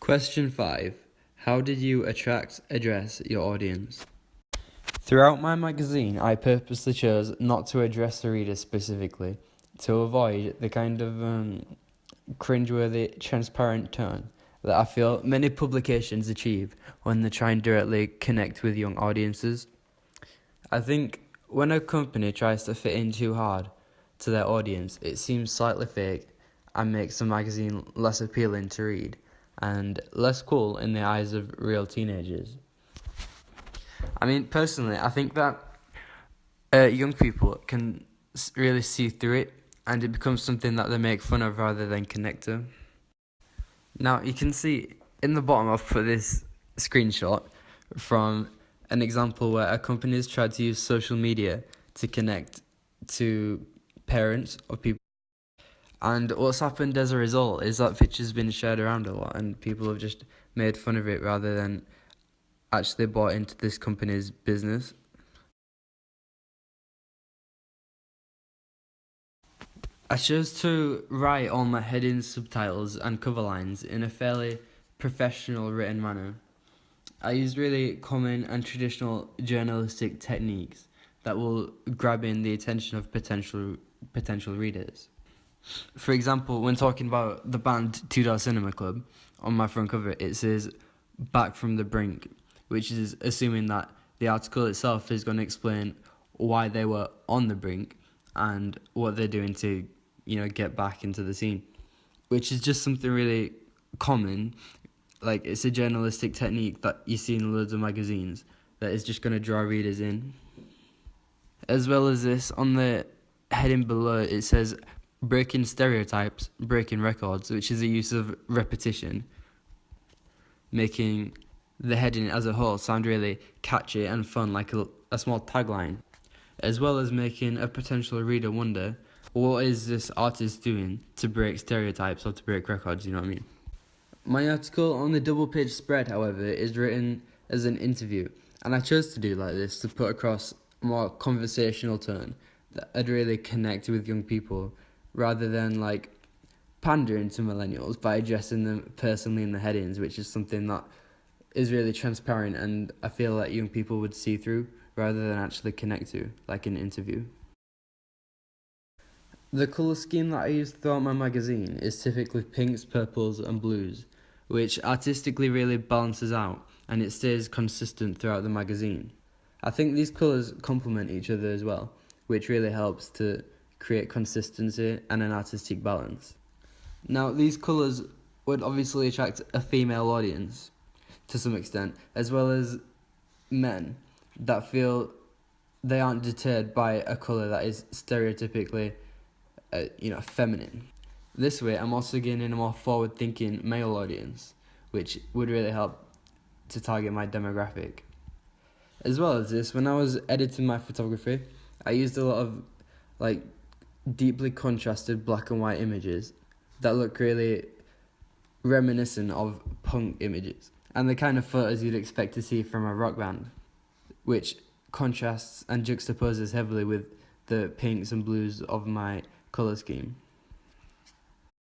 Question 5. How did you address your audience? Throughout my magazine, I purposely chose not to address the reader specifically, to avoid the kind of cringeworthy, transparent tone that I feel many publications achieve when they try and directly connect with young audiences. I think when a company tries to fit in too hard to their audience, it seems slightly fake and makes the magazine less appealing to read and less cool in the eyes of real teenagers. I mean, personally, I think that young people can really see through it, and it becomes something that they make fun of rather than connect to. Now, you can see in the bottom, I've put this screenshot from an example where a company has tried to use social media to connect to parents of people. And what's happened as a result is that picture's been shared around a lot, and people have just made fun of it rather than actually bought into this company's business. I chose to write all my headings, subtitles, and cover lines in a fairly professional written manner. I used really common and traditional journalistic techniques that will grab in the attention of potential readers. For example, when talking about the band Two Door Cinema Club, on my front cover it says "Back from the Brink," which is assuming that the article itself is going to explain why they were on the brink and what they're doing to, get back into the scene, which is just something really common. Like, it's a journalistic technique that you see in loads of magazines that is just going to draw readers in. As well as this, on the heading below, it says "Breaking Stereotypes, Breaking Records," which is a use of repetition, making the heading as a whole sound really catchy and fun, like a small tagline, as well as making a potential reader wonder, what is this artist doing to break stereotypes or to break records, you know what I mean? My article on the double page spread, however, is written as an interview, and I chose to do like this to put across a more conversational tone that I'd really connect with young people, rather than pandering to millennials by addressing them personally in the headings, which is something that is really transparent and I feel like young people would see through rather than actually connect to, like an interview. The colour scheme that I use throughout my magazine is typically pinks, purples and blues, which artistically really balances out and it stays consistent throughout the magazine. I think these colours complement each other as well, which really helps to create consistency and an artistic balance. Now, these colours would obviously attract a female audience to some extent, as well as men that feel they aren't deterred by a colour that is stereotypically feminine. This way, I'm also gaining a more forward-thinking male audience, which would really help to target my demographic. As well as this, when I was editing my photography, I used a lot of deeply contrasted black and white images that look really reminiscent of punk images and the kind of photos you'd expect to see from a rock band, which contrasts and juxtaposes heavily with the pinks and blues of my colour scheme.